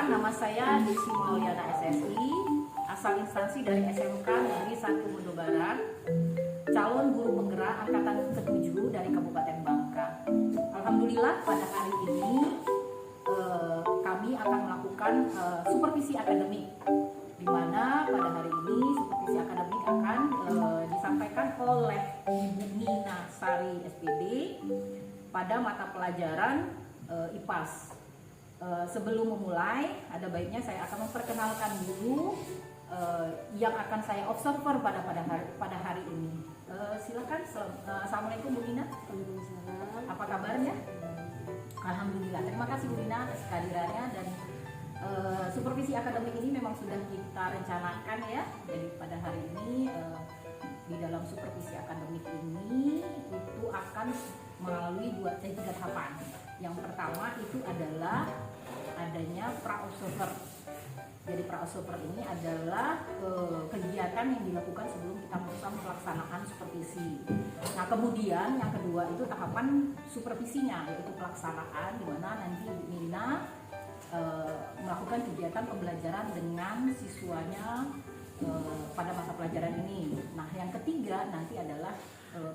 Perkenalkan, nama saya Desi Mauliana SSI, asal instansi dari SMK Negeri 1 Modo Barat, calon guru penggerak angkatan ke-7 dari Kabupaten Bangka. Alhamdulillah pada hari ini kami akan melakukan supervisi akademik, di mana pada hari ini supervisi akademik akan disampaikan oleh Ibu Nina Sari SPD pada mata pelajaran IPAS. Sebelum memulai, ada baiknya saya akan memperkenalkan dulu yang akan saya observer pada hari ini. Silakan. Assalamualaikum Bu Nina. Waalaikumsalam. Apa kabarnya? Alhamdulillah. Terima kasih Bu Nina atas kehadirannya, dan supervisi akademik ini memang sudah kita rencanakan ya. Jadi pada hari ini di dalam supervisi akademik ini itu akan melalui tiga tahapan. Yang pertama itu adalah adanya pra-observer. Jadi pra-observer ini adalah kegiatan yang dilakukan sebelum kita melakukan pelaksanaan supervisi. Nah, kemudian yang kedua itu tahapan supervisinya, yaitu pelaksanaan, di mana nanti Ibu Nina melakukan kegiatan pembelajaran dengan siswanya pada masa pelajaran ini. Nah, yang ketiga nanti adalah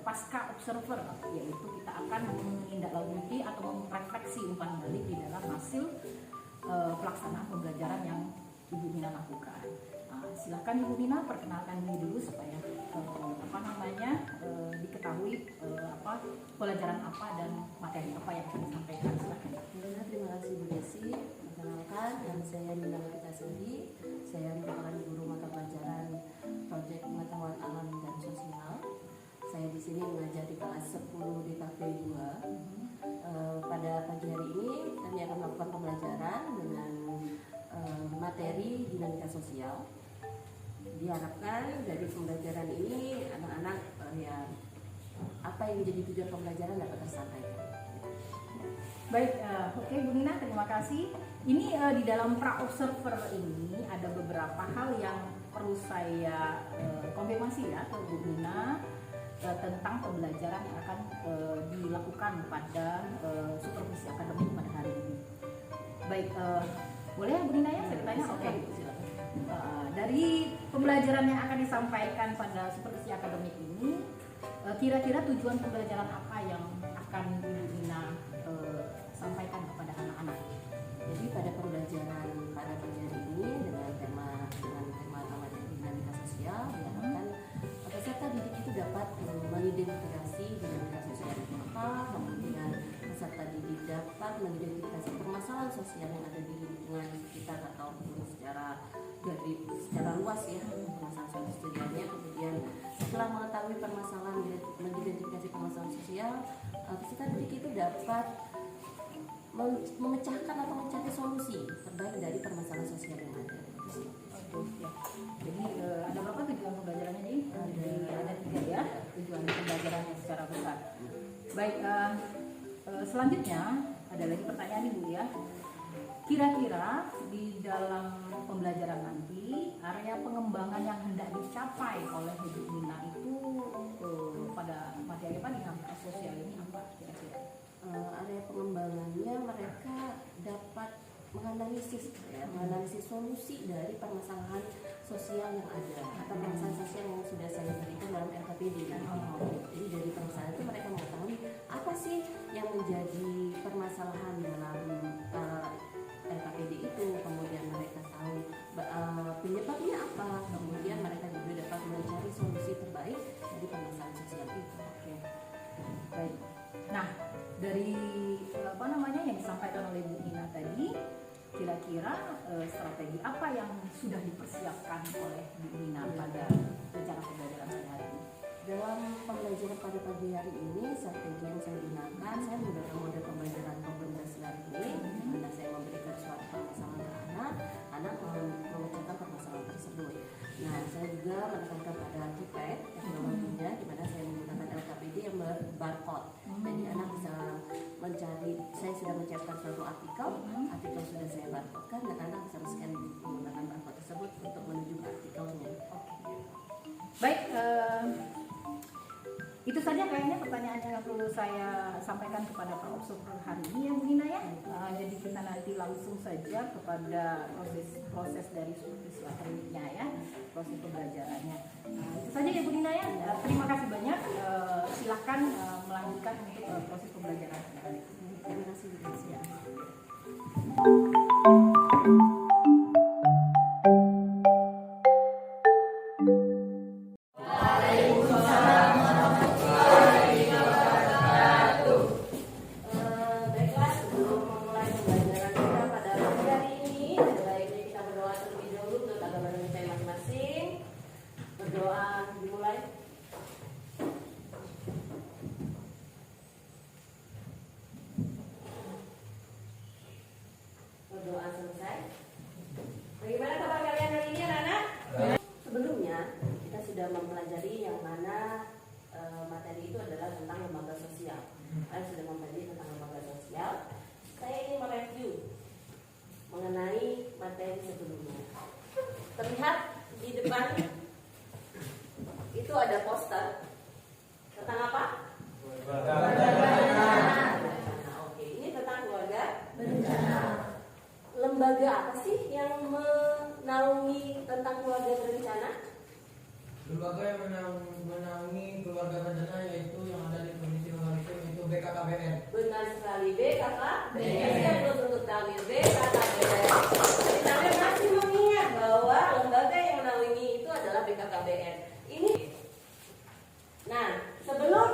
pasca observer, yaitu kita akan menindaklanjuti atau memrefleksi umpan balik di dalam hasil pelaksanaan pembelajaran yang Ibu Nina lakukan. Silakan Ibu Nina perkenalkan diri dulu supaya diketahui pelajaran apa dan materi apa yang akan disampaikan. Silakan. Terima kasih Bu Desi. Perkenalkan, nama saya Nina Sari. Saya merupakan guru mata pelajaran Proyek Pengetahuan Alam dan Sosial. Saya di sini mengajar di kelas 10 di KP 2. Pada pagi hari ini kami akan melakukan pembelajaran dengan materi dinamika sosial. Diharapkan dari pembelajaran ini anak-anak apa yang menjadi tujuan pembelajaran dapat tersampaikan. Baik, oke Bu Nina, terima kasih. Ini di dalam pra-observer ini ada beberapa hal yang perlu saya konfirmasi ya ke Bu Nina tentang pembelajaran yang akan dilakukan pada supervisi akademik pada hari ini. Baik, boleh ya Bu Nina ya saya tanya? Oke. Dari pembelajaran yang akan disampaikan pada supervisi akademik ini, kira-kira tujuan pembelajaran apa yang akan Bu Nina sampaikan kepada anak-anak? Jadi pada pembelajaran pada pagi hari ini dengan tema dinamika sosial, diharapkan peserta didik itu dapat mengidentifikasi dinamika sosial itu apa, kemudian peserta didik dapat mengidentifikasi permasalahan sosial yang ada di lingkungan sekitar ataupun secara luas ya, permasalahan sosialnya. Kemudian setelah mengetahui permasalahan, mengidentifikasi permasalahan sosial, peserta didik itu dapat memecahkan atau mencari solusi terbaik dari permasalahan sosial yang ada. Ya. Jadi ada berapa tujuan pembelajarannya ini? Ada 3 ya, tujuan pembelajarannya secara besar. Baik, selanjutnya ada lagi pertanyaan Ibu ya. Kira-kira di dalam pembelajaran nanti area pengembangan yang hendak dicapai oleh Ibu Nina itu pada materi apa dinamika sosial ini apa kira-kira? Area pengembangannya mereka dapat menganalisis solusi dari permasalahan sosial yang ada atau permasalahan sosial yang sudah saya berikan dalam LKPD. Jadi dari permasalahan itu mereka mengetahui apa sih yang menjadi permasalahan dalam LKPD itu, kemudian mereka tahu penyebabnya apa, kemudian mereka juga dapat mencari solusi terbaik dari permasalahan sosial itu. Oke. Baik. Nah, dari yang disampaikan oleh Bu Nina tadi, kira-kira strategi apa yang sudah dipersiapkan oleh Bu Nina pada rencana pembelajaran hari ini? Dalam pembelajaran pada pagi hari ini, strategi yang saya gunakan, saya menggunakan model pembelajaran problem based learning, di mana saya memberikan suatu permasalahan ke anak memecahkan permasalahan tersebut. Nah, saya juga menekankan pada TPEC teknologinya, di mana saya menggunakan LKPD yang barcode. Jadi anak bisa mencari, saya sudah menyiapkan suatu artikel sudah saya barcode-kan, dan anak bisa men-scan menggunakan barcode tersebut untuk menuju artikelnya. Baik, Itu saja kayaknya pertanyaan yang perlu saya sampaikan kepada Pak Observer hari ini ya Bu Nina ya. Jadi kita nanti langsung saja kepada proses dari supervisi akademiknya ya, proses pembelajarannya. Itu saja ya Bu Nina ya. Terima kasih banyak. Silakan melanjutkan untuk proses pembelajaran. Terima kasih Bu Desi. Baiklah, sebelum memulai pembelajaran kita pada pagi hari ini, sebaiknya kita berdoa terlebih dahulu untuk agama dan kita masing-masing. Berdoa dimulai. Berdoa selesai. Bagaimana kabar kalian hari ini, anak-anak? Sebelumnya kita sudah mempelajari yang mana materi itu adalah tentang lembaga sosial. Kalian sudah mempelajari tentang lembaga sosial. Saya ingin mereview mengenai materi sebelumnya. Terlihat di depan itu ada poster tentang apa? Berencana. Oke, ini tentang keluarga berencana. Lembaga apa sih yang menaungi tentang keluarga berencana? Lembaga yang menaungi keluarga berencana yaitu yang ada di Provinsi Maluku, yaitu BKKBN. Benar sekali, BKKBN. Saya belum tutup tabir BKKBN. Jadi kalian masih mengingat bahwa lembaga yang menaungi itu adalah BKKBN. Ini. Nah, sebelum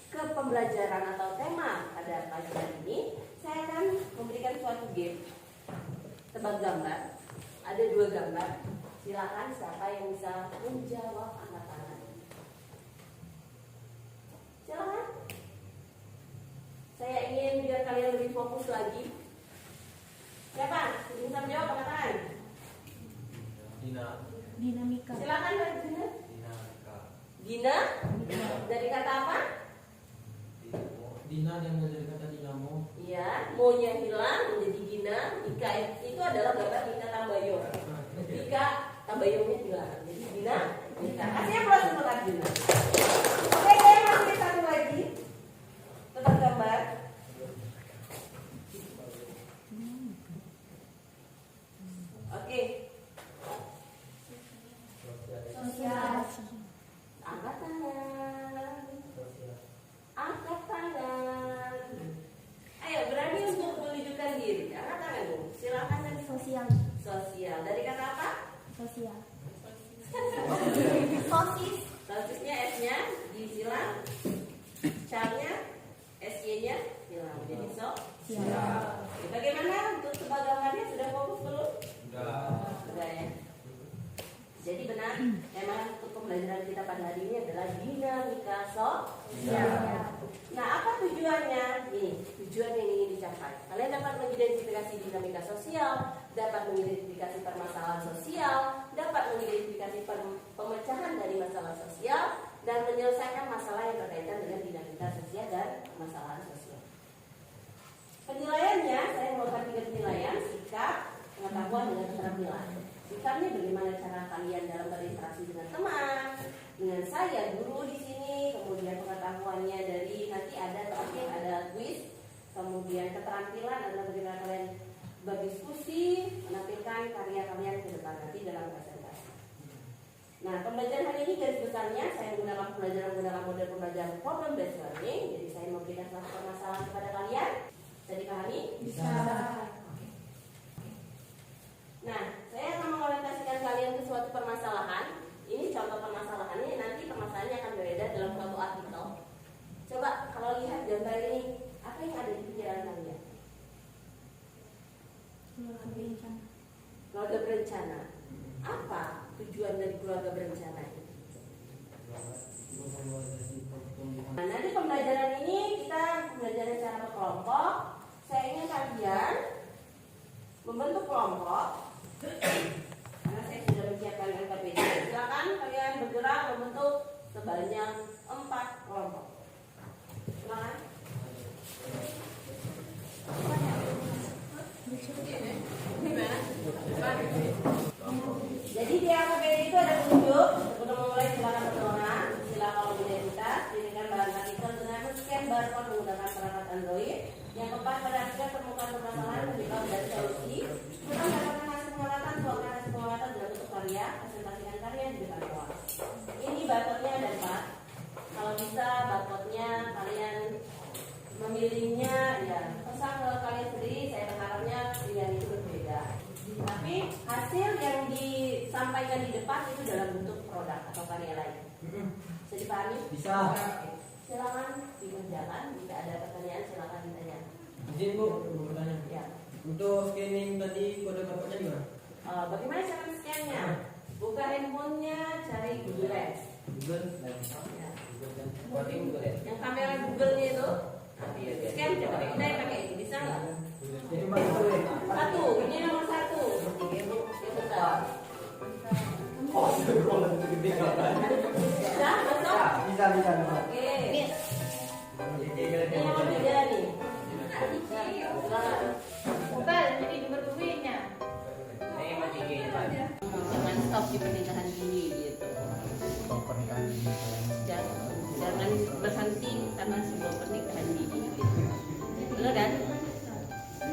ke pembelajaran atau tema pada pagi hari ini, saya akan memberikan suatu game. Tebak gambar. Ada 2 gambar. Silakan siapa yang bisa menjawab angkat tangan. Silakan. Saya ingin biar kalian lebih fokus lagi. Siapa? Bisa menjawab angkat tangan. Dinamika. Silakan Dina. Dina. Dari kata apa? Dina yang menjadi kata dinamo. Iya, mo-nya hilang menjadi Dina. Ika itu adalah gambar Ika Tambayong. Ika Tambayongnya hilang. Jadi Dina, Ika. Kasih aplaus untuk Dina. Oke, saya masih satu lagi. Tentang gambar. Oke. Sosial. Angkat tangan. Angkat tangan. Ayo berani untuk menunjukkan diri. Angkat tangan dong. Silakan dari Sosial. sosial. Dari kata apa? Sosial. Sosis. Sosisnya S-nya disilang. C-nya SY-nya hilang. Jadi sosial. Oke, bagaimana untuk tebak gambarnya? Sudah fokus belum? Sudah ya. Jadi benar, memang untuk pembelajaran kita pada hari ini adalah dinamika sosial. Nah, apa tujuannya? Ini tujuan yang ingin dicapai. Kalian dapat mengidentifikasi dinamika sosial, dapat mengidentifikasi permasalahan sosial, dapat mengidentifikasi pemecahan dari masalah sosial, dan menyelesaikan masalah yang berkaitan dengan dinamika sosial dan permasalahan sosial. Penilaiannya, saya melakukan 3 penilaian: sikap, pengetahuan, dengan keterampilan. Sikapnya bagaimana cara kalian dalam berinteraksi dengan teman, dengan saya guru di sini, kemudian pengetahuannya dari nanti ada terakhir ada quiz, kemudian keterampilan adalah bagaimana kalian berdiskusi, menampilkan karya kalian ke depan nanti dalam presentasi. Nah, pembelajaran hari ini garis besarnya saya menggunakan model pembelajaran problem based learning. Jadi saya memberikan suatu permasalahan kepada kalian. Bisa dipahami? Bisa. Nah, saya akan mengorientasikan kalian ke suatu permasalahan. Ini contoh permasalahannya, nanti permasalahannya akan berbeda dalam suatu artikel. Coba kalau lihat gambar ini, apa yang ada di pikiran kalian? Keluarga berencana. Apa tujuan dari keluarga berencana ini? Nah, nanti pembelajaran ini kita belajar secara berkelompok. Saya ingin kalian membentuk kelompok. Karena saya sudah menyiapkan LKPD. Silakan kalian bergerak membentuk sebanyak 4 kelompok. Silakan. Jadi di LKPD itu ada 7. Sebelum memulai silakan berdoa. Silakan identitas. Tapi hasil yang disampaikan di depan itu dalam bentuk produk atau karya lain. Bisa dipahami? Bisa. Silakan dikerjakan. Jika ada pertanyaan silakan ditanya. Izin Bu, mau bertanya. Ya. Untuk scanning tadi kode barcode-nya gimana? Bagaimana cara scan-nya? Buka handphonenya, cari Google Lens. Google. Ya. Berarti Google. Yang kamera Google-nya itu scan coba. Kita yang pakai ini bisa nggak? Jadi Mas itu ya. Satu, ini nomor satu. Sebentar. Bisa, masuk? Bisa. Oke. Ini nomor tiga nih. Silakan. Bukan, jadi nomor 2-nya. Jangan stop di pernikahan dini gitu. Jangan berhenti karena sebuah pernikahan dini gitu. Benar kan?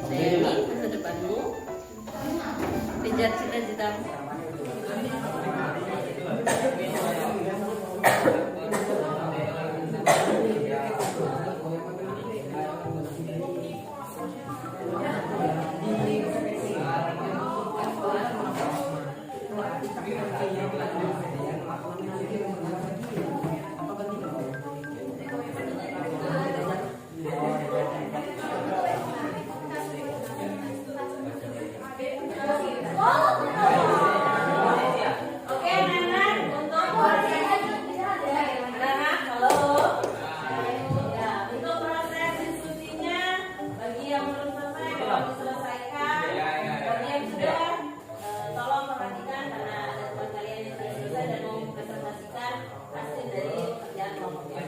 Sayangi masa depanmu, kejar cita-citamu. Oke, Nenek, untuk Nenek, halo. Ya, untuk proses diskusinya bagi yang belum selesai kalau diselesaikan. Bagi yang sudah, tolong perhatikan karena ada teman kalian yang sudah selesai dan mau presentasikan hasil dari kerjaan kelompoknya.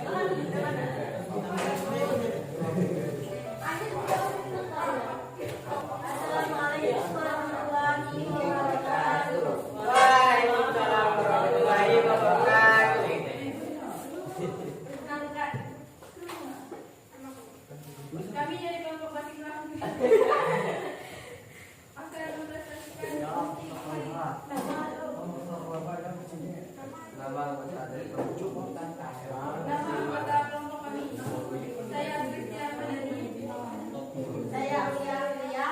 Assalamualaikum warahmatullahi wabarakatuh. Waalaikumsalam warahmatullahi wabarakatuh. Kami dari kelompok batik Lampung akan mempresentasikan nama anggota kelompok kami. Saya Kristia Madani. Saya Aulia Ria.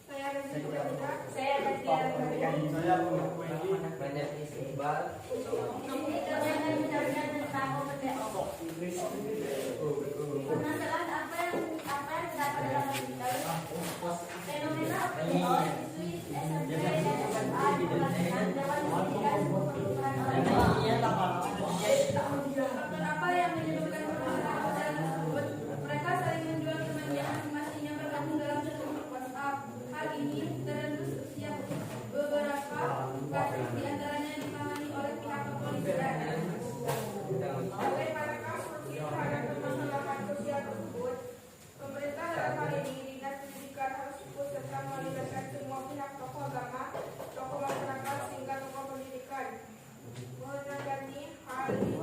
Saya Rezeki Pratika. Saya Rizky Banyak istighfar. Ini kalian akan bicara tentang kelompok. Penasaran apa yang terdapat dalam artikel fenomena opinion isu SMP SMA diperhatikan dalam pendidikan perubahan Faktor apa yang menyebabkan permasalahan tersebut? Mereka saling menjual temannya masing-masing yang tergabung dalam satu grup WhatsApp. Hal ini terendus setiap beberapa kasus diantaranya ditangani oleh pihak kepolisian. Oleh para kasus terhadap permasalahan sosial tersebut, pemerintah dalam hal ini dinas pendidikan harus ikut serta melibatkan semua pihak, tokoh agama, tokoh masyarakat, hingga tokoh pendidikan. Menangani hal ini,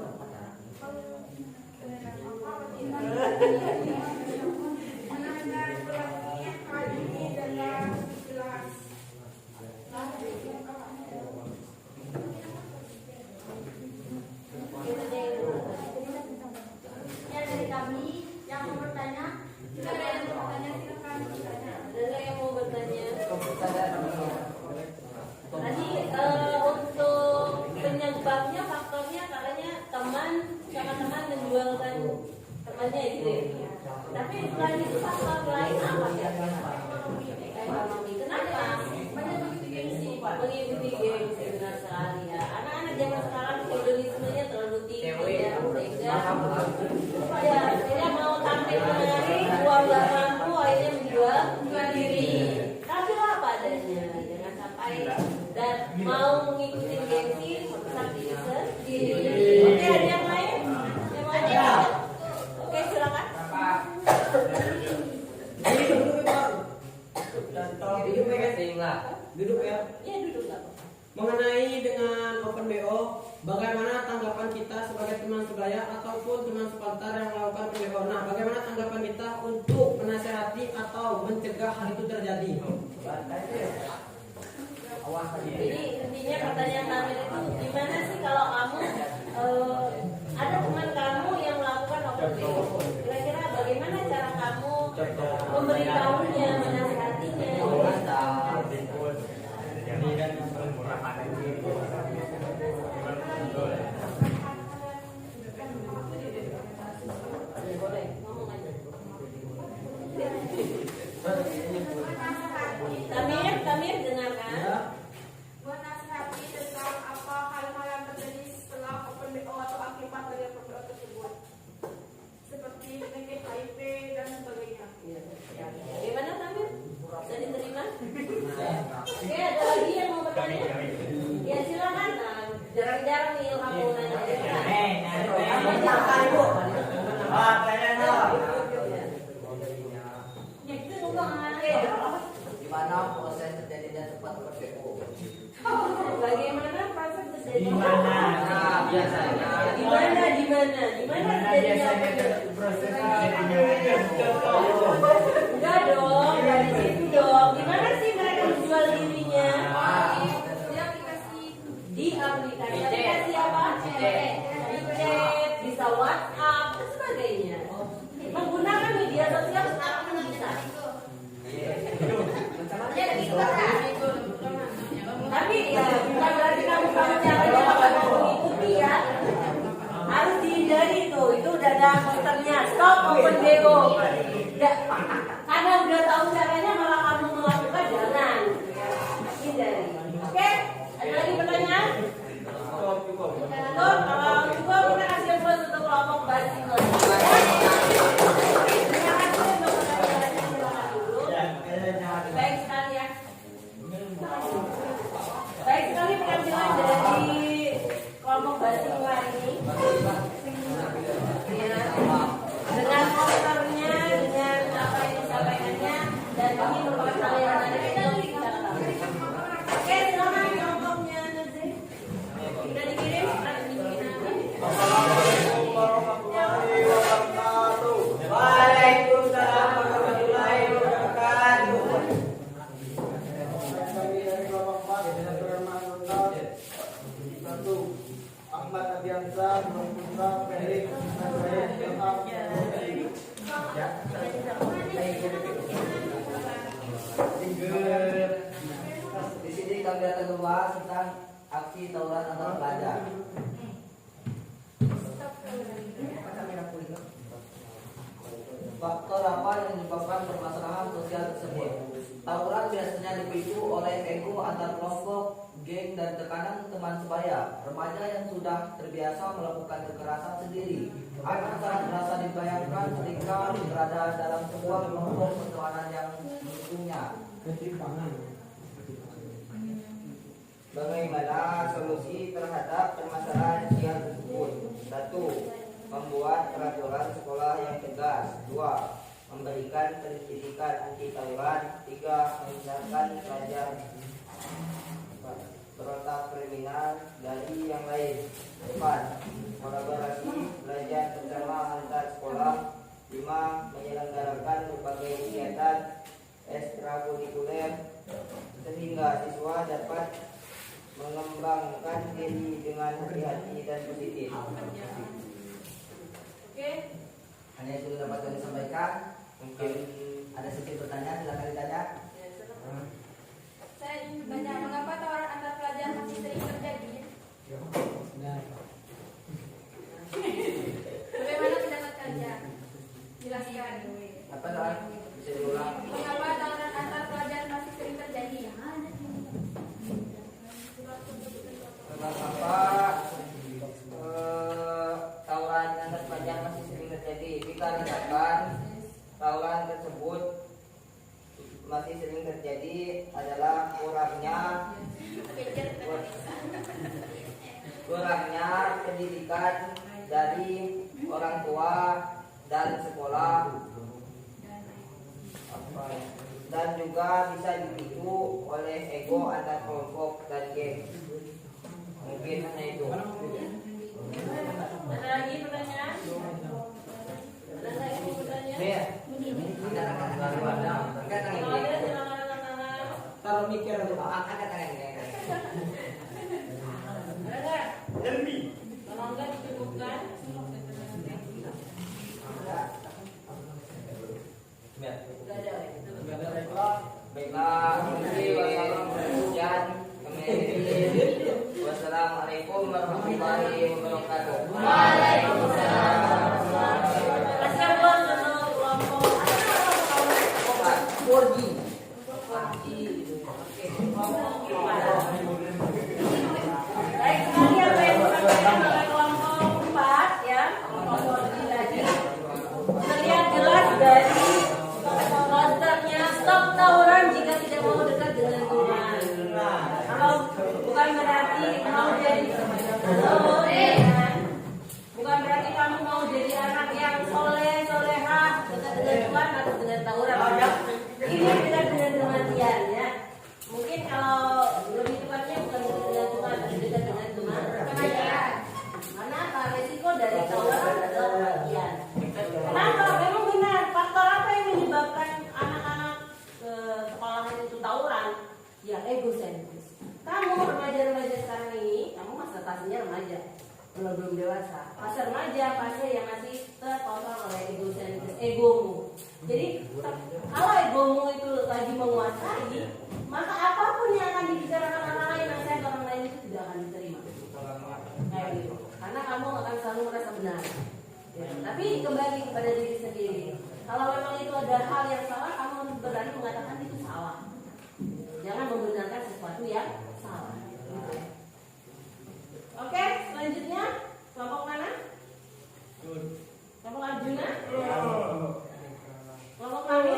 menangani berlakunya hal ini dengan jelas. Ya dari kami yang mau bertanya, Jika ada yang mau bertanya, silakan bertanya. ada nggak yang mau bertanya? Tadi untuk penyebabnya faktornya katanya teman sama teman menjualkan temannya gitu ya. Tapi selain itu faktor lain apa ya? Ekonomi. Kenapa? Mengikuti gengsi benar sekali ya. Anak-anak zaman sekarang hedonismenya terlalu tinggi ya, sehingga dia mau tampil menarik, uang nggak mampu, akhirnya menjual diri. Tapi apa adanya, jangan sampai dan mau mengikuti gengsi seperti sendiri. Oke, ada yang lain? Yang mau ada? Oke, silakan. Duduk ya. Ya duduk nggak apa-apa. Mengenai dengan Open BO, bagaimana tanggapan kita sebagai teman sebaya ataupun teman sepantar yang melakukan PBO? Nah, bagaimana tanggapan kita untuk menasehati atau mencegah hal itu terjadi? Jadi intinya pertanyaan kami itu gimana sih kalau kamu ada teman kamu yang melakukan open BO? Kira-kira bagaimana cara kamu memberitahunya, menasehatinya? Ya silakan. Nah, jarang-jarang nih kamu nanya. Gimana proses terjadinya cepat PO? Bagaimana proses terjadi? Nah, biasanya Gimana terjadinya? Enggak dong, dari situ dong. Gimana sih mereka menjual dirinya? Di aplikasi. Aplikasi apa? Di chat, bisa WhatsApp dan sebagainya. Menggunakan media sosial sekarang pun bisa. Tapi ya bukan berarti kamu sama caranya kalau mengikuti ya. Harus dihindari itu udah ada posternya. Stop open BO. Karena udah tahu caranya malah kamu melakukan, jangan. Hindari. Oke? Ada lagi pertanyaan? Cukup. Kalau cukup kita kasih plus untuk kelompok basic lagi. Terima kasih untuk pertanyaannya. Silakan dulu. Baik sekali ya. Baik sekali penampilan dari kelompok basic ini. Ya. Dengan posternya, dengan apa yang disampaikannya, dan ini merupakan hal yang menarik untuk kita ketahui. Oke, silakan kelompoknya nanti. Sudah dikirim surat Waalaikumsalam warahmatullahi wabarakatuh. Ahmad Abiansa, Putra, Felix, Di sini kami akan membahas tentang aksi tawuran antar pelajar. Faktor apa yang menyebabkan permasalahan sosial tersebut? Tawuran biasanya dipicu oleh ego antar kelompok, geng, dan tekanan teman sebaya. Remaja yang sudah terbiasa melakukan kekerasan sendiri akan sangat merasa dibayangkan ketika berada dalam sebuah kelompok pertemanan yang mendukungnya. Bagaimana solusi terhadap permasalahan sosial tersebut? 1. Membuat peraturan sekolah yang tegas. 2. Memberikan pendidikan anti tawuran. 3. Memisahkan pelajar berontak kriminal dari yang lain. 4. Kolaborasi belajar bersama antar sekolah. 5. Menyelenggarakan berbagai kegiatan ekstrakurikuler sehingga siswa dapat mengembangkan diri dengan hati-hati dan positif. Oke. Hanya itu dapat kami sampaikan. Mungkin ada sedikit pertanyaan, silakan ditanya. Saya ingin bertanya, mengapa tawaran antar pelajar masih sering terjadi? Bagaimana pendapat kalian? Jelaskan. Apa soal? Bisa diulang. Mengapa tawaran antar pelajar masih sering terjadi? Mengapa tawuran antar pelajar masih sering terjadi? Dikarenakan tawuran tersebut masih sering terjadi adalah kurangnya pendidikan dari orang tua dan sekolah, dan juga bisa dipicu oleh ego antar kelompok dan geng. Mungkin hanya itu. Ada lagi pertanyaan? Ada lagi pertanyaan? Ya. Angkat tangan Kalau ada ini. silakan angkat tangan. Taruh mikir dulu. Angkat tangan ini. Ada nggak? Kalau enggak dicukupkan. Nggak ada. Baiklah, wassalamualaikum warahmatullahi wabarakatuh. Kasih ampun untuk kelompok. Baik sekali apa yang disampaikan oleh kelompok 4 ya, kelompok tadi. Terlihat jelas dari posternya, stop tawuran jika tidak mau dekat dengan Tuhan. Kalau Halo, kan? Bukan berarti kamu mau jadi anak yang soleh, solehah, dekat dengan Tuhan atau dengan tawuran. Ini dekat dengan kematian ya. Mungkin kalau lebih tepatnya bukan dekat dengan Tuhan, tapi dekat dengan kematian. Karena apa? Resiko dari tawuran adalah kematian. Kenapa? Memang benar. Faktor apa yang menyebabkan anak-anak sekolahan itu tawuran? Ya egosentris. Kamu remaja-remaja sekarang ini, kamu masa pastinya remaja, belum dewasa. Fase remaja, fase yang masih terkontrol oleh egosentris, egomu. Jadi kalau egomu itu lagi menguasai, maka apapun yang akan dibicarakan orang lain, nasihat orang lain itu tidak akan diterima. Kayak gitu. Karena kamu akan selalu merasa benar. Ya, tapi kembali kepada diri sendiri. Kalau memang itu ada hal yang salah, kamu harus berani mengatakan itu salah. Jangan membenarkan sesuatu yang salah. Oke, selanjutnya kelompok mana? Kelompok Arjuna? Kelompok kami?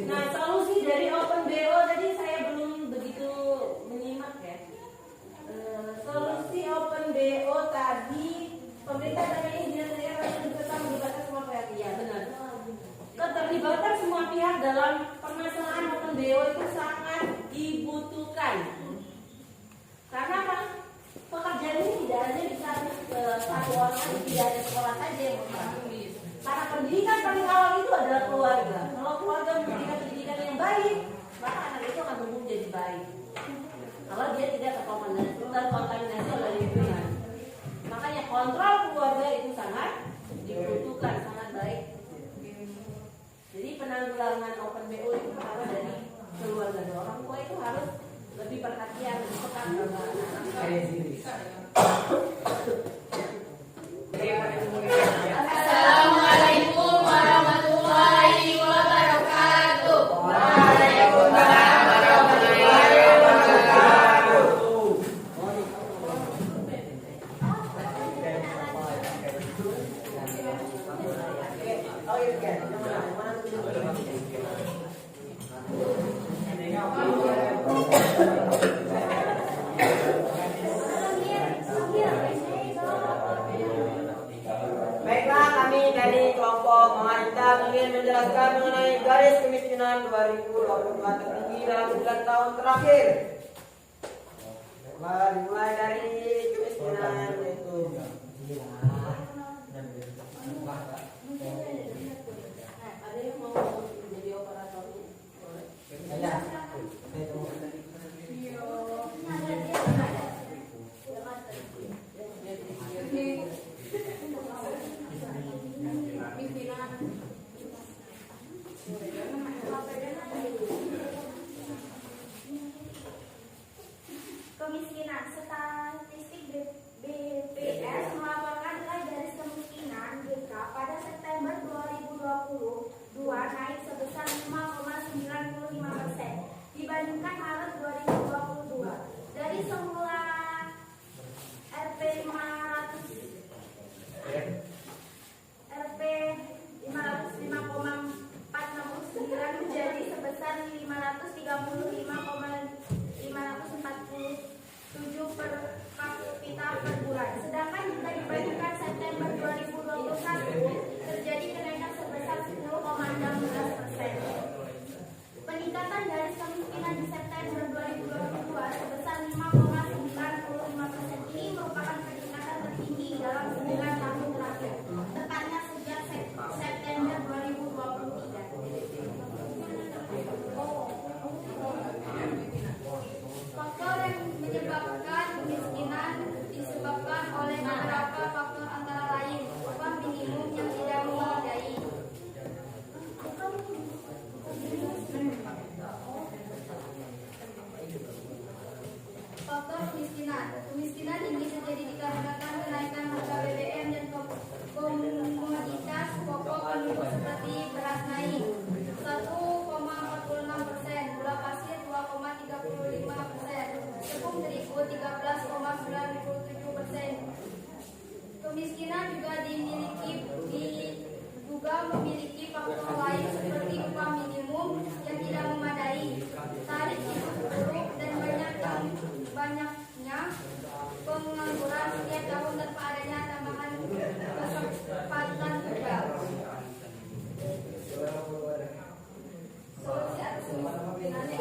Nah, solusi dari Open BO tadi saya belum begitu menyimak ya. Solusi Open BO tadi pemerintah dan ini biasanya harus dipesan melibatkan semua pihak. Iya benar. Keterlibatan semua pihak dalam permasalahan Open BO itu sangat dibutuhkan. Karena apa? Pekerjaan ini tidak hanya bisa satu orang saja, tidak ada sekolah saja yang membantu. Karena pendidikan paling awal itu adalah keluarga. Kalau keluarga memberikan pendidikan yang baik, maka anak itu akan tumbuh menjadi baik. Kalau dia tidak terkontaminasi oleh lingkungan, makanya kontrol keluarga itu sangat dibutuhkan, sangat baik. Jadi penanggulangan Open BO itu pertama dari keluarga. Orang tua itu harus lebih perhatian, lebih peka kepada Assalamualaikum warahmatullahi wabarakatuh. Waalaikumsalam warahmatullahi wabarakatuh. Baiklah, kami dari kelompok Mahita ingin menjelaskan mengenai garis kemiskinan 2022 tertinggi dalam 9 tahun terakhir. Dimulai dari kemiskinan yaitu ada yang mau jadi operatornya? Kemiskinan. Statistik BPS melaporkan nilai garis kemiskinan GK pada September 2022 naik sebesar 5,95% dibandingkan Maret 2022. Dari semula Rp 505,469 menjadi sebesar 535,547 per kapita per bulan. Sedangkan jika dibandingkan September 2021 terjadi kenaikan sebesar 10,16%. Peningkatan garis kemiskinan di September 2022 sebesar 5,95% ini merupakan peningkatan tertinggi dalam 9 tahun terakhir, tepatnya sejak September 2023. Faktor yang menyebabkan kemiskinan disebabkan oleh beberapa faktor antara lain upah minimum yang tidak memadai, faktor kemiskinan. Kemiskinan ini terjadi dikarenakan kenaikan harga BBM dan komoditas pokok penduduk seperti beras naik 1,46%, gula pasir 2,35%, tepung terigu 13,97%. Kemiskinan juga memiliki faktor lain seperti upah minimum yang tidak memadai, tarif hidup buruk, dan banyak yang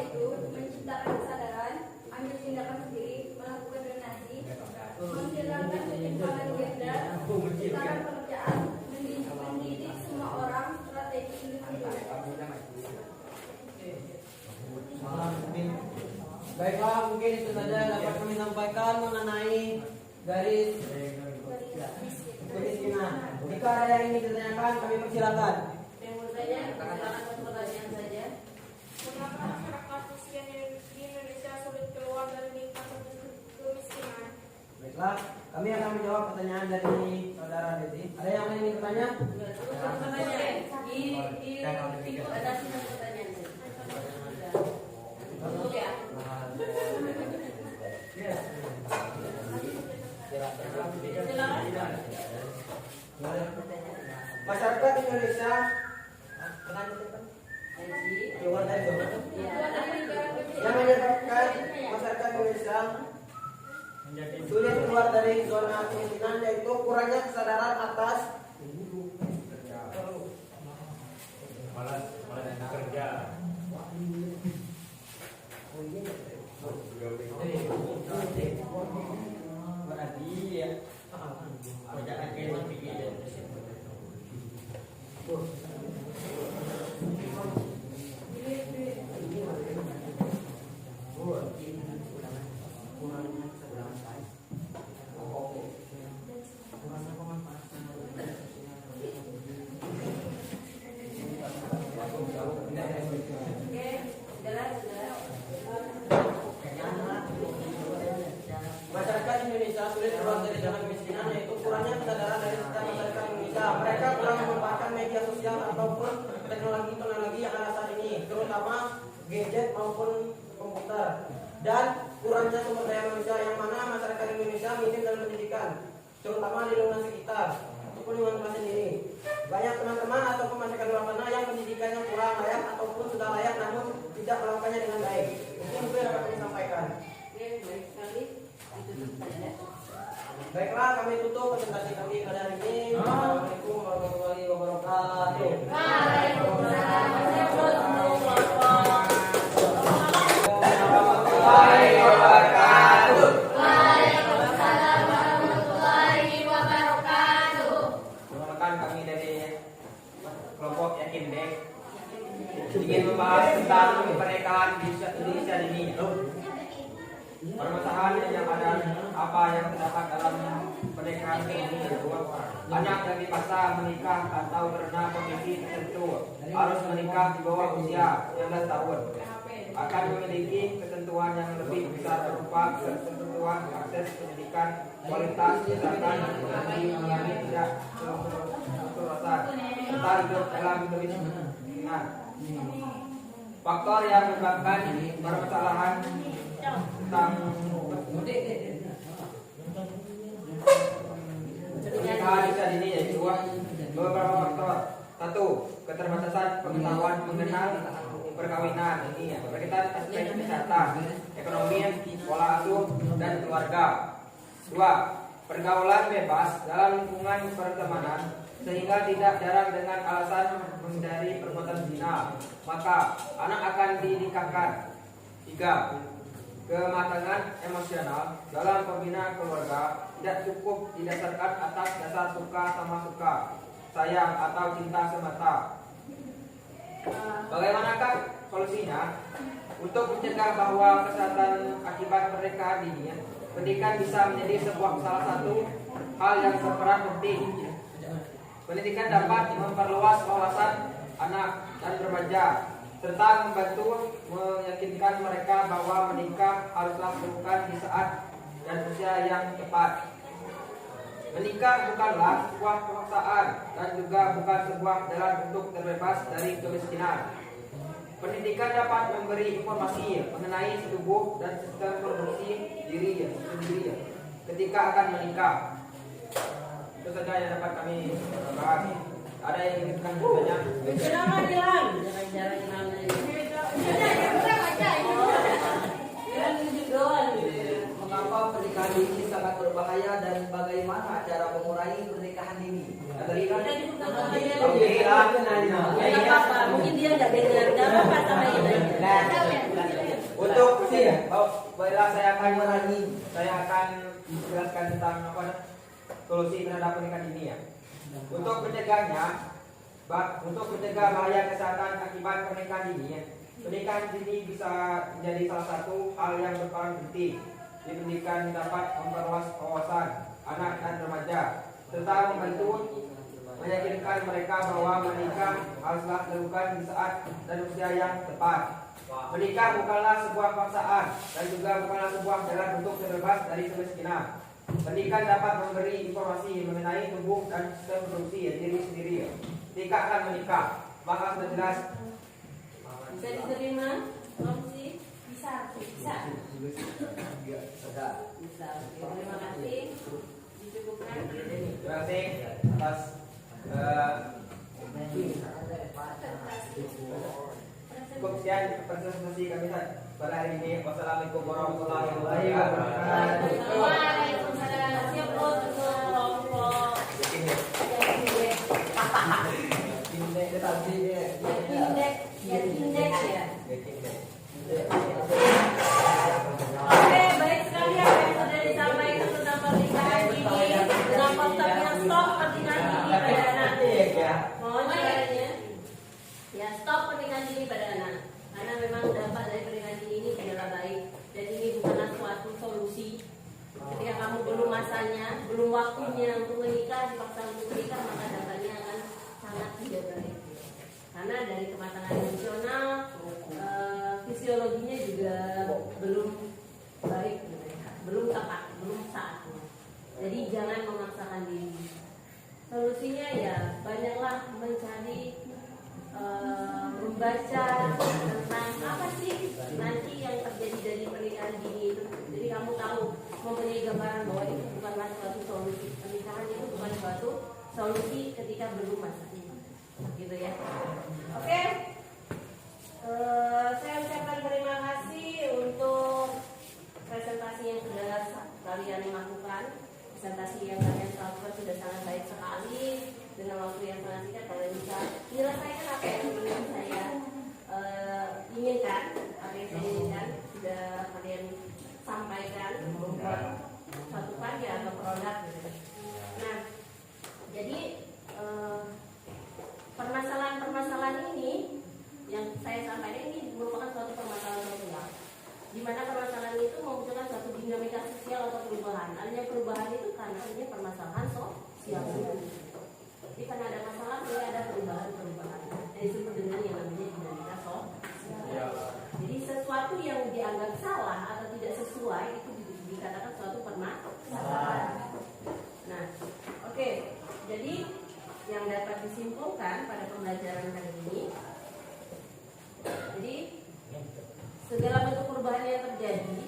yaitu menciptakan kesadaran, ambil tindakan sendiri, melakukan donasi, menghilangkan ketimpangan gender, menciptakan pekerjaan, mendidik semua orang, strategi industri. Baiklah, mungkin itu saja yang dapat kami sampaikan mengenai garis kemiskinan. Jika ada yang ingin ditanyakan, kami persilakan. Yang mau tanya, katakan satu pertanyaan saja. Mengapa masyarakat miskin di Indonesia sulit keluar dari lingkaran kemiskinan? Baiklah, kami akan menjawab pertanyaan dari saudara Deti. Ada yang ingin bertanya? Pertanyaan. Itu ada satu pertanyaan. Ya. Masyarakat Indonesia yang menyebabkan masyarakat Indonesia sulit keluar dari zona kemiskinan yaitu kurangnya kesadaran atas masyarakat Indonesia sulit keluar dari zona kemiskinan yaitu kurangnya kesadaran dari setiap masyarakat Indonesia. Mereka kurang memanfaatkan media sosial ataupun teknologi yang ada saat ini, terutama gadget maupun komputer. Dan kurangnya sumber daya manusia yang mana masyarakat Indonesia minim dalam pendidikan, terutama di lingkungan sekitar ataupun lingkungan kelas sendiri. Banyak teman-teman ataupun masyarakat luar sana yang pendidikannya kurang layak ataupun sudah layak namun tidak melakukannya dengan baik. Mungkin itu yang dapat kami sampaikan. Baik sekali. Baiklah, kami tutup presentasi kami pada hari ini. Assalamualaikum warahmatullahi wabarakatuh. Waalaikumsalam. Waalaikumsalam warahmatullahi wabarakatuh. Perkenalkan kami dari kelompok Yakin Dek ingin membahas tentang kemerdekaan di Indonesia ini. Permasalahan yang ada apa yang terdapat dalam pernikahan ini banyak yang dipaksa menikah atau karena kondisi tertentu harus menikah di bawah usia 19 tahun akan memiliki ketentuan yang lebih besar berupa ketentuan akses pendidikan, kualitas kesehatan, energi, mengalami tidak kekerasan serta hidup dalam kemiskinan. Faktor yang menyebabkan permasalahan tentang pernikahan usia dini yaitu beberapa faktor. Satu, keterbatasan pengetahuan mengenal perkawinan ini ya, berkaitan aspek kesehatan, ekonomi, pola asuh dan keluarga. Dua, pergaulan bebas dalam lingkungan pertemanan sehingga tidak jarang dengan alasan menghindari perbuatan zina, maka anak akan dinikahkan. Tiga, kematangan emosional dalam pembina keluarga tidak cukup didasarkan atas dasar suka sama suka, sayang atau cinta semata. Bagaimanakah solusinya? Untuk mencegah bahwa kesehatan akibat pernikahan dini, pendidikan bisa menjadi salah satu hal yang berperan penting. Pendidikan dapat memperluas wawasan anak dan remaja serta membantu meyakinkan mereka bahwa menikah haruslah dilakukan di saat dan usia yang tepat. Menikah bukanlah sebuah pemaksaan dan juga bukan sebuah jalan untuk terbebas dari kemiskinan. Pendidikan dapat memberi informasi mengenai tubuh dan sistem produksi diri sendiri ketika akan menikah. Itu saja yang dapat kami bahas. Ada yang ingin bertanya? Silakan Dilan. Jangan nanya. Dilan tunjuk doang. Mengapa pernikahan dini sangat berbahaya dan bagaimana cara mengurangi pernikahan dini? Tadi bukan namanya. Oke, aku nanya. Ya, nggak apa-apa. Mungkin dia nggak dengar. Nggak apa-apa sama ini. ya. Baiklah, saya akan menjelaskan tentang solusi terhadap pernikahan ini ya. Untuk mencegah bahaya kesehatan akibat pernikahan ini ya. Pernikahan dini bisa menjadi salah satu hal yang berperan penting di pendidikan, dapat memperluas wawasan anak dan remaja serta membantu meyakinkan mereka bahwa menikah haruslah dilakukan di saat dan usia yang tepat. Menikah bukanlah sebuah paksaan dan juga bukanlah sebuah jalan untuk terbebas dari kemiskinan. Pernikahan dapat memberi informasi mengenai tubuh dan sistem reproduksi diri sendiri. Ketika akan menikah, maka sudah jelas Bisa diterima solusi? Bisa. Bisa. Oke, terima kasih. Dicukupkan. terima kasih atas cukup sekian presentasi kami pada hari ini. Wassalamualaikum warahmatullahi wabarakatuh. Waalaikumsalam. Siap bro, untuk kelompok. Indeks ya. Oke, baik sekali apa yang sudah disampaikan tentang pernikahan dini dengan konsepnya stop pernikahan dini pada anak. Mohon caranya, ya stop pernikahan dini pada anak. Karena memang dampak dari pernikahan dini ini tidaklah baik dan ini bukanlah suatu solusi. Ketika kamu belum masanya, belum waktunya untuk menikah, dipaksa untuk menikah, maka dampaknya akan sangat tidak baik. Karena dari kematangan emosional, fisiologinya juga belum baik, belum tepat, belum saatnya. Jadi jangan memaksakan diri. Solusinya ya banyaklah mencari, membaca tentang apa sih nanti yang terjadi dari pernikahan dini itu. Jadi kamu tahu, mempunyai gambaran bahwa itu bukanlah suatu solusi. Pernikahan itu bukan suatu solusi ketika belum masanya. Gitu ya. Oke. Saya ucapkan terima kasih untuk presentasi yang sudah kalian lakukan. Presentasi yang kalian lakukan sudah sangat baik sekali. Dengan waktu yang sangat singkat kalian bisa menyelesaikan apa yang ingin saya inginkan, sudah kalian sampaikan, membuat suatu karya atau produk. Nah, jadi permasalahan-permasalahan ini yang saya sampaikan ini merupakan suatu permasalahan sosial, di mana permasalahan itu membutuhkan suatu dinamika sosial atau perubahan. Adanya perubahan itu karena adanya permasalahan sosial. Jadi karena ada masalah, ada perubahan-perubahan. Dan disebut dengan yang namanya dinamika sosial. Jadi sesuatu yang dianggap salah atau tidak sesuai itu dikatakan suatu permasalahan. Nah, oke. Jadi yang dapat disimpulkan pada pembelajaran kali ini, jadi segala bentuk perubahan yang terjadi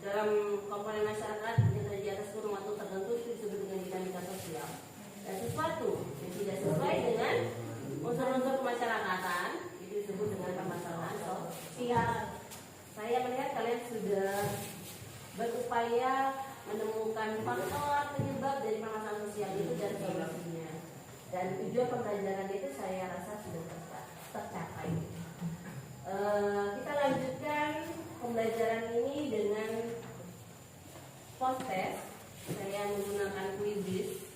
dalam komponen masyarakat yang terjadi di atas kurun waktu tertentu itu disebut dengan dinamika sosial. Dan sesuatu yang tidak sesuai dengan unsur-unsur kemasyarakatan itu disebut dengan permasalahan sosial. Saya melihat kalian sudah berupaya menemukan faktor penyebab dari permasalahan sosial itu dan solusinya. Dan tujuan pembelajaran itu saya rasa sudah tercapai. Kita lanjutkan pembelajaran ini dengan post test. Saya menggunakan quiz.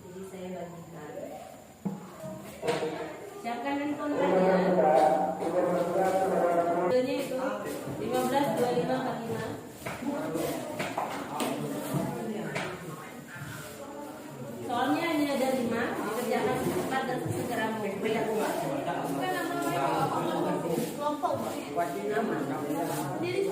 Jadi saya bagikan. Siapkan handphone kalian. Judulnya itu 152545. Soalnya hanya ada 5, dikerjakan cepat dan segera mungkin. Bukan nama kelompok, nama sendiri.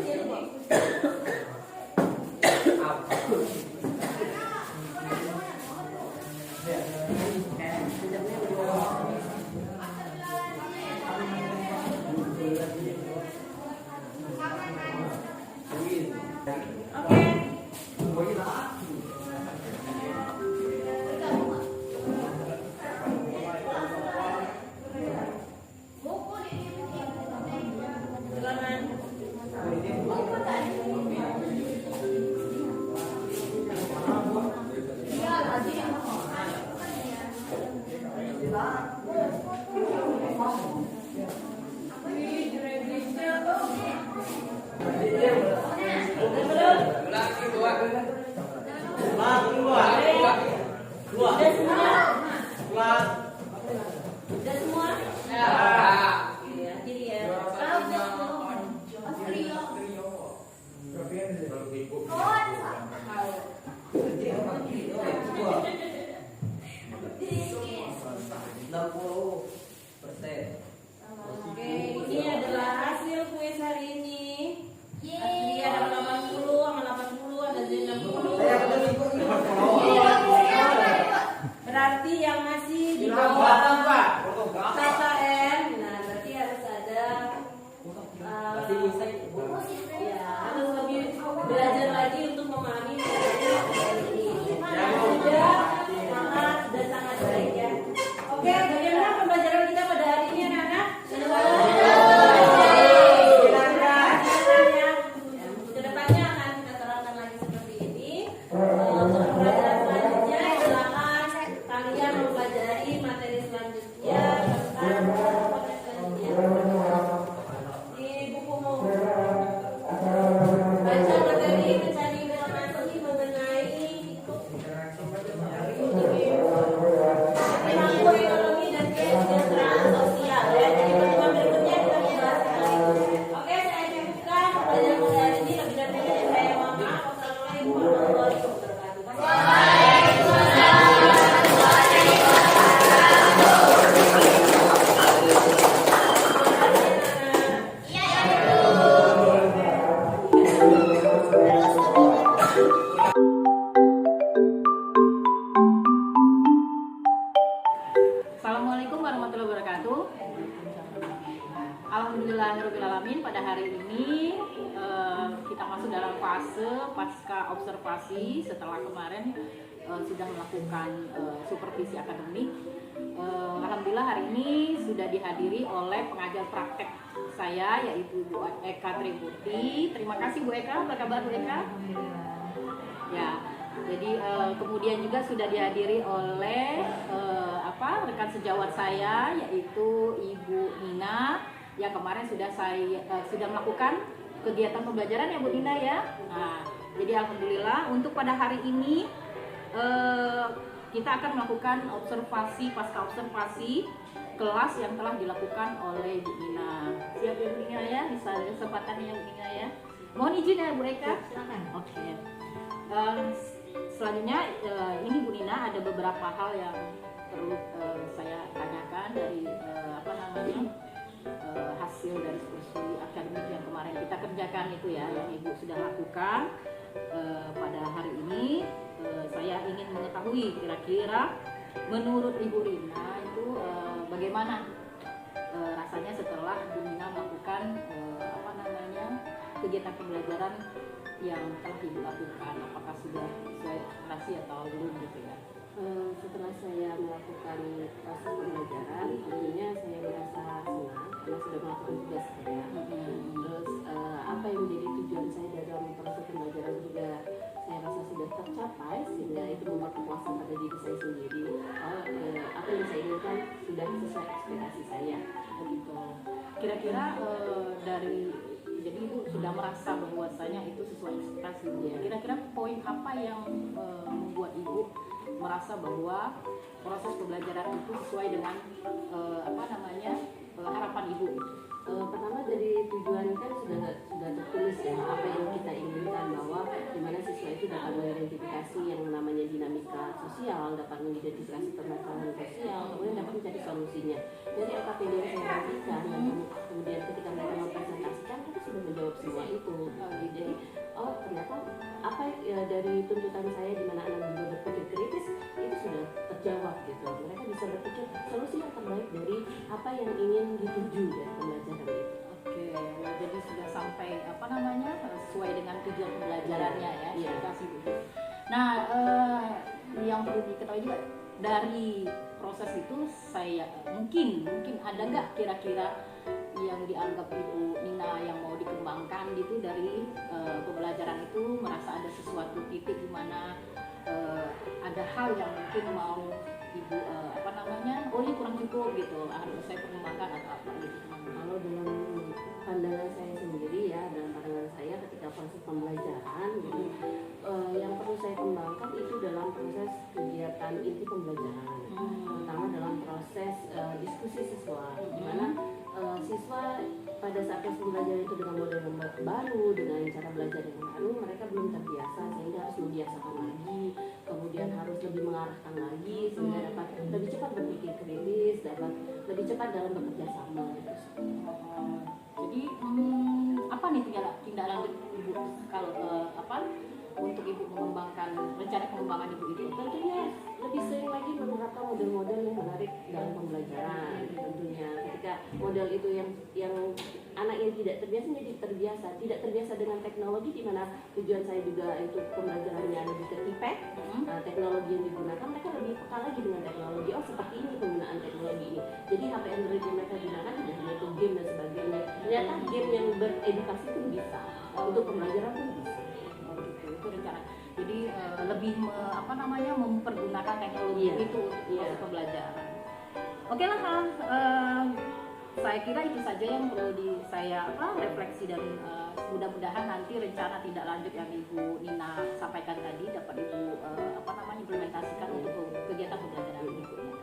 wabarakatuh. Alhamdulillahirobbilalamin, pada hari ini kita masuk dalam fase pasca observasi setelah kemarin sudah melakukan supervisi akademik. Alhamdulillah hari ini sudah dihadiri oleh pengajar praktek saya, yaitu Bu Eka Triputi. Terima kasih Bu Eka, apa kabar Bu Eka? Ya, jadi kemudian juga sudah dihadiri oleh rekan sejawat saya, yaitu Ibu Nina, yang kemarin sudah melakukan kegiatan pembelajaran ya Bu Nina ya. Nah, jadi alhamdulillah untuk pada hari ini kita akan melakukan pasca observasi kelas yang telah dilakukan oleh Bu Nina. Siap ya Bu Nina ya, bisa kesempatannya Bu Nina ya. Mohon izin ya Bu Eka. Silakan. Oke. Selanjutnya ini Bu Nina ada beberapa hal yang perlu saya tanyakan dari hasil dari kursi akademik yang kemarin kita kerjakan itu ya, yang Ibu sudah lakukan. Pada hari ini saya ingin mengetahui kira-kira menurut Ibu Rina itu bagaimana rasanya setelah Bu Nina melakukan kegiatan pembelajaran yang telah Ibu lakukan, apakah sudah sesuai ekspektasi atau belum gitu ya? Setelah saya melakukan proses pembelajaran, tentunya saya merasa senang karena sudah melakukan tugas saya. Terus apa yang menjadi tujuan saya dalam proses pembelajaran juga saya rasa sudah tercapai, sehingga itu membuat kepuasan pada diri saya sendiri. Apa yang saya inginkan sudah sesuai ekspektasi saya. Begitu. Kira-kira jadi Ibu sudah merasa bahwasanya itu sesuai ekspektasi ya. Kira-kira poin apa yang membuat Ibu merasa bahwa proses pembelajaran itu sesuai dengan harapan Ibu? Pertama dari tujuan kan sudah tertulis ya apa yang kita inginkan, bahwa dimana siswa itu dapat mengidentifikasi yang namanya dinamika sosial, dapat mengidentifikasi permasalahan sosial, kemudian dapat mencari solusinya. Jadi LKPD yang saya berikan dan kemudian ketika mereka mempresentasikan kita sudah menjawab semua itu. Jadi ternyata apa dari tuntutan saya di mana anak juga berpikir kritis itu sudah terjawab gitu. Mereka bisa berpikir solusi yang terbaik dari apa yang ingin dituju dari pembelajaran itu. Oke, jadi sudah sampai sesuai dengan tujuan pembelajarannya ya. Terima kasih Bu. Nah, yang perlu diketahui juga dari proses itu saya mungkin ada nggak kira-kira yang dianggap Ibu Nina yang mau dikembangkan gitu dari pembelajaran itu, merasa ada sesuatu titik di mana ada hal yang mungkin mau Ibu ini kurang cukup gitu, harus saya perkembangkan atau apa gitu. Kalau dalam pandangan saya sendiri ya, dalam pandangan saya ketika proses pembelajaran gitu, yang perlu saya kembangkan itu dalam proses kegiatan inti pembelajaran, terutama dalam proses diskusi siswa, di mana siswa pada saat proses pembelajaran itu dengan model yang baru, dengan cara belajar yang baru, mereka belum terbiasa, sehingga harus membiasakan lagi, kemudian harus lebih mengarahkan lagi sehingga dapat lebih cepat berpikir kritis, dapat lebih cepat dalam bekerja sama gitu. Jadi apa nih tindak lanjut Ibu kalau untuk Ibu mengembangkan rencana pengembangan Ibu itu? Tentunya lebih sering lagi menerapkan model-model yang menarik dalam pembelajaran. Tentunya ketika model itu yang anak yang tidak terbiasa jadi terbiasa, tidak terbiasa dengan teknologi, di mana tujuan saya juga itu pembelajarannya lebih ke TIPEK, teknologi yang digunakan, mereka lebih peka lagi dengan teknologi. Oh, seperti ini penggunaan teknologi ini. Jadi HP Android yang mereka gunakan tidak hanya untuk game dan sebagainya. Ternyata game yang beredukasi pun bisa, untuk pembelajaran pun bisa. Itu rencana. Jadi lebih mempergunakan teknologi itu untuk proses pembelajaran. Oke lah, saya kira itu saja yang perlu saya refleksi, dan mudah-mudahan nanti rencana tindak lanjut yang Ibu Nina sampaikan tadi dapat Ibu implementasikan untuk kegiatan pembelajaran berikutnya.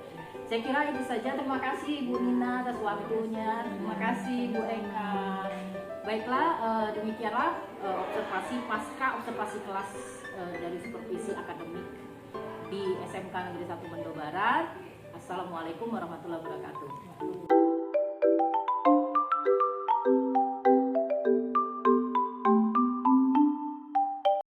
Saya kira itu saja. Terima kasih Ibu Nina atas waktunya. Terima kasih Bu Eka. Baiklah, demikianlah observasi kelas dari supervisi akademik di SMK Negeri 1 Mendo Barat. Assalamualaikum warahmatullahi wabarakatuh.